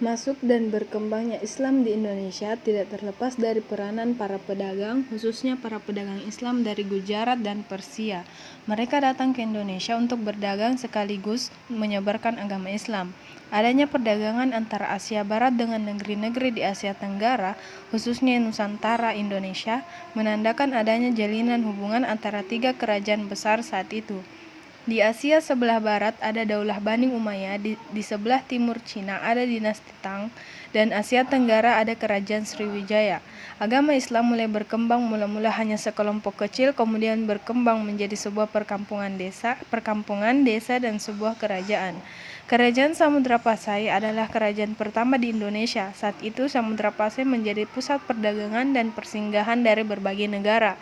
Masuk dan berkembangnya Islam di Indonesia tidak terlepas dari peranan para pedagang, khususnya para pedagang Islam dari Gujarat dan Persia. Mereka datang ke Indonesia untuk berdagang sekaligus menyebarkan agama Islam. Adanya perdagangan antara Asia Barat dengan negeri-negeri di Asia Tenggara, khususnya Nusantara Indonesia, menandakan adanya jalinan hubungan antara tiga kerajaan besar saat itu. Di Asia sebelah barat ada Daulah Bani Umayyah, di sebelah timur Cina ada dinasti Tang, dan Asia Tenggara ada kerajaan Sriwijaya. Agama Islam mulai berkembang mula-mula hanya sekelompok kecil, kemudian berkembang menjadi sebuah perkampungan desa dan sebuah kerajaan. Kerajaan Samudra Pasai adalah kerajaan pertama di Indonesia. Saat itu Samudra Pasai menjadi pusat perdagangan dan persinggahan dari berbagai negara.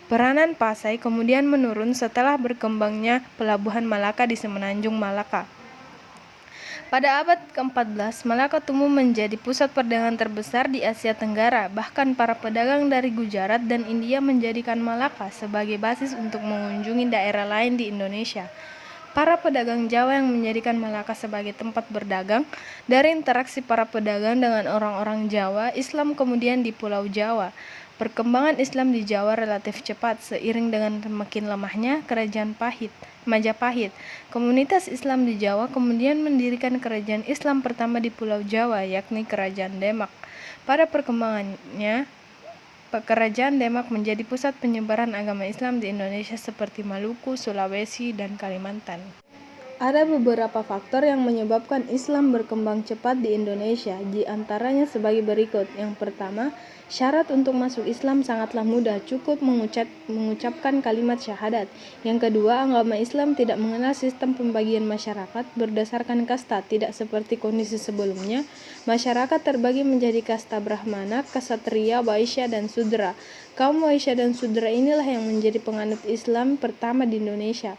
Peranan Pasai kemudian menurun setelah berkembangnya pelabuhan Malaka di Semenanjung Malaka. Pada abad ke-14, Malaka tumbuh menjadi pusat perdagangan terbesar di Asia Tenggara. Bahkan para pedagang dari Gujarat dan India menjadikan Malaka sebagai basis untuk mengunjungi daerah lain di Indonesia. Para pedagang Jawa yang menjadikan Malaka sebagai tempat berdagang. Dari interaksi para pedagang dengan orang-orang Jawa, Islam kemudian di Pulau Jawa. Perkembangan Islam di Jawa relatif cepat seiring dengan semakin lemahnya kerajaan Majapahit. Komunitas Islam di Jawa kemudian mendirikan kerajaan Islam pertama di Pulau Jawa, yakni Kerajaan Demak. Pada perkembangannya, Kerajaan Demak menjadi pusat penyebaran agama Islam di Indonesia seperti Maluku, Sulawesi, dan Kalimantan. Ada beberapa faktor yang menyebabkan Islam berkembang cepat di Indonesia, di antaranya sebagai berikut. Yang pertama, syarat untuk masuk Islam sangatlah mudah, cukup mengucapkan kalimat syahadat. Yang kedua, agama Islam tidak mengenal sistem pembagian masyarakat berdasarkan kasta, tidak seperti kondisi sebelumnya. Masyarakat terbagi menjadi kasta Brahmana, Ksatria, Waisya, dan Sudra. Kaum Waisya dan Sudra inilah yang menjadi penganut Islam pertama di Indonesia.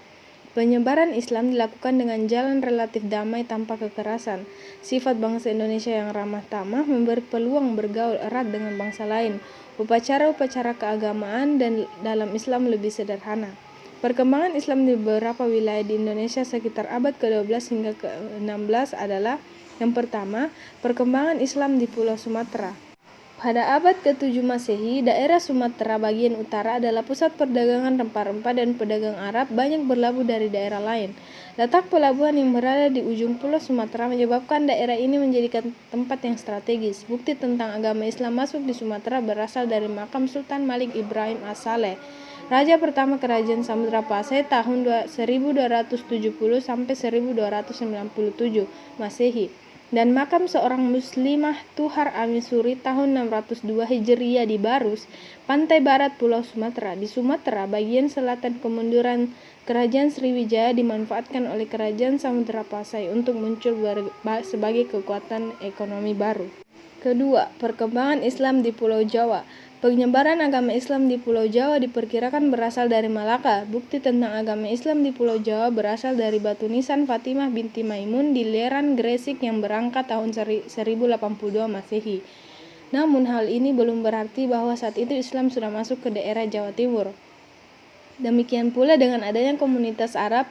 Penyebaran Islam dilakukan dengan jalan relatif damai tanpa kekerasan. Sifat bangsa Indonesia yang ramah tamah memberi peluang bergaul erat dengan bangsa lain. Upacara-upacara keagamaan dan dalam Islam lebih sederhana. Perkembangan Islam di beberapa wilayah di Indonesia sekitar abad ke-12 hingga ke-16 adalah: yang pertama, perkembangan Islam di Pulau Sumatera. Pada abad ke-7 Masehi, daerah Sumatera bagian utara adalah pusat perdagangan rempah-rempah dan pedagang Arab banyak berlabuh dari daerah lain. Letak pelabuhan yang berada di ujung pulau Sumatera menyebabkan daerah ini menjadikan tempat yang strategis. Bukti tentang agama Islam masuk di Sumatera berasal dari makam Sultan Malik Ibrahim As-Saleh, raja pertama kerajaan Samudra Pasai tahun 1270 sampai 1297 Masehi. Dan makam seorang muslimah Tuhar Amisuri tahun 602 Hijriah di Barus, pantai barat Pulau Sumatera. Di Sumatera, bagian selatan kemunduran kerajaan Sriwijaya dimanfaatkan oleh kerajaan Samudra Pasai untuk muncul sebagai kekuatan ekonomi baru. Kedua, perkembangan Islam di Pulau Jawa. Penyebaran agama Islam di Pulau Jawa diperkirakan berasal dari Malaka. Bukti tentang agama Islam di Pulau Jawa berasal dari batu nisan Fatimah binti Maimun di Leran, Gresik yang berangkat tahun 1082 Masehi. Namun hal ini belum berarti bahwa saat itu Islam sudah masuk ke daerah Jawa Timur. Demikian pula dengan adanya komunitas Arab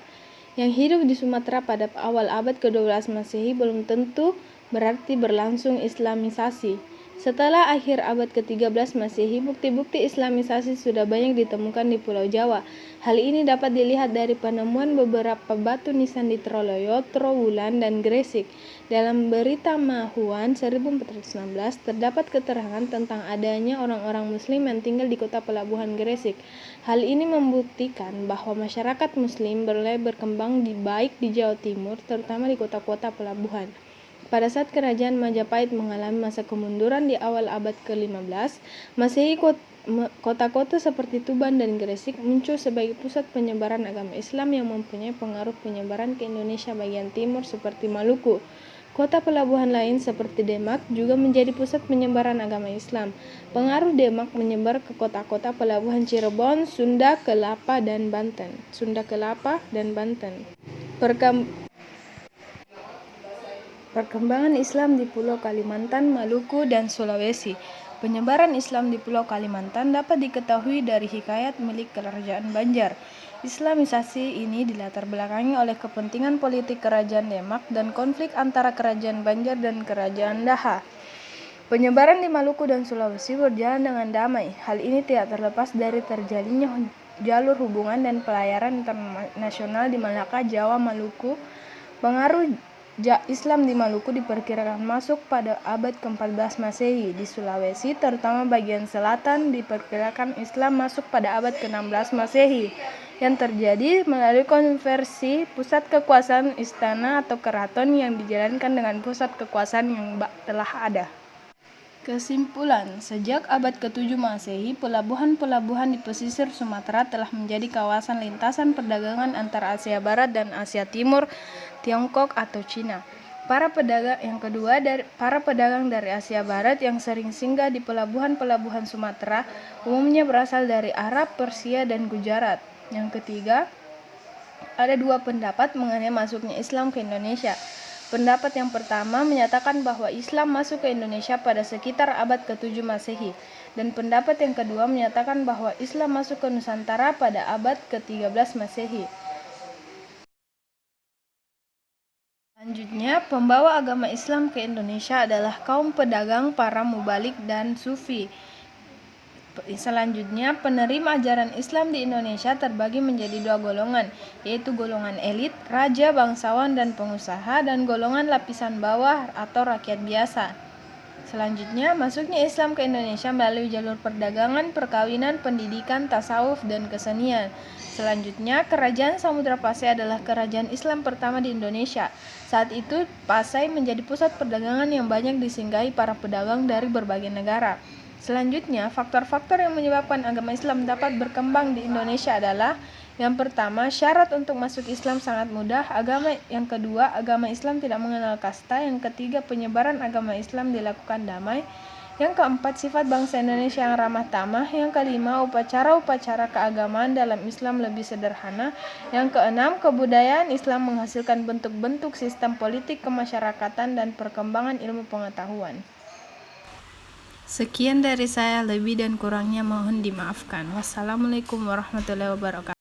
yang hidup di Sumatera pada awal abad ke-12 Masehi belum tentu berarti berlangsung Islamisasi. Setelah akhir abad ke-13 Masehi, bukti-bukti Islamisasi sudah banyak ditemukan di Pulau Jawa. Hal ini dapat dilihat dari penemuan beberapa batu nisan di Troloyo, Trowulan, dan Gresik. Dalam Berita Mahuan 1416 terdapat keterangan tentang adanya orang-orang Muslim yang tinggal di kota pelabuhan Gresik. Hal ini membuktikan bahwa masyarakat Muslim mulai berkembang baik di Jawa Timur, terutama di kota-kota pelabuhan. Pada saat kerajaan Majapahit mengalami masa kemunduran di awal abad ke-15 Masehi, kota-kota seperti Tuban dan Gresik muncul sebagai pusat penyebaran agama Islam yang mempunyai pengaruh penyebaran ke Indonesia bagian timur seperti Maluku. Kota pelabuhan lain seperti Demak juga menjadi pusat penyebaran agama Islam. Pengaruh Demak menyebar ke kota-kota pelabuhan Cirebon, Sunda Kelapa, dan Banten. Perkembangan Islam di Pulau Kalimantan, Maluku, dan Sulawesi. Penyebaran Islam di Pulau Kalimantan dapat diketahui dari hikayat milik Kerajaan Banjar. Islamisasi ini dilatar belakangi oleh kepentingan politik Kerajaan Demak dan konflik antara Kerajaan Banjar dan Kerajaan Daha. Penyebaran di Maluku dan Sulawesi berjalan dengan damai. Hal ini tidak terlepas dari terjalinnya jalur hubungan dan pelayaran internasional di Malaka, Jawa, Maluku. Pengaruh Islam di Maluku diperkirakan masuk pada abad ke-14 Masehi. Di Sulawesi, terutama bagian selatan, diperkirakan Islam masuk pada abad ke-16 Masehi, yang terjadi melalui konversi pusat kekuasaan istana atau keraton yang dijalankan dengan pusat kekuasaan yang telah ada. Kesimpulan, sejak abad ke-7 Masehi, pelabuhan-pelabuhan di pesisir Sumatera telah menjadi kawasan lintasan perdagangan antara Asia Barat dan Asia Timur, Tiongkok atau Cina. Para pedagang dari Asia Barat yang sering singgah di pelabuhan-pelabuhan Sumatera umumnya berasal dari Arab, Persia, dan Gujarat. Yang ketiga, ada dua pendapat mengenai masuknya Islam ke Indonesia. Pendapat yang pertama menyatakan bahwa Islam masuk ke Indonesia pada sekitar abad ke-7 Masehi, dan pendapat yang kedua menyatakan bahwa Islam masuk ke Nusantara pada abad ke-13 Masehi. Selanjutnya, pembawa agama Islam ke Indonesia adalah kaum pedagang, para mubalik, dan sufi. Selanjutnya, penerima ajaran Islam di Indonesia terbagi menjadi dua golongan, yaitu golongan elit, raja, bangsawan, dan pengusaha, dan golongan lapisan bawah atau rakyat biasa. Selanjutnya, masuknya Islam ke Indonesia melalui jalur perdagangan, perkawinan, pendidikan, tasawuf, dan kesenian. Selanjutnya, Kerajaan Samudra Pasai adalah kerajaan Islam pertama di Indonesia. Saat itu, Pasai menjadi pusat perdagangan yang banyak disinggahi para pedagang dari berbagai negara. Selanjutnya, faktor-faktor yang menyebabkan agama Islam dapat berkembang di Indonesia adalah: yang pertama, syarat untuk masuk Islam sangat mudah. Yang kedua, agama Islam tidak mengenal kasta. Yang ketiga, penyebaran agama Islam dilakukan damai. Yang keempat, sifat bangsa Indonesia yang ramah tamah. Yang kelima, upacara-upacara keagamaan dalam Islam lebih sederhana. Yang keenam, kebudayaan Islam menghasilkan bentuk-bentuk sistem politik kemasyarakatan dan perkembangan ilmu pengetahuan. Sekian dari saya, lebih dan kurangnya mohon dimaafkan. Wassalamualaikum warahmatullahi wabarakatuh.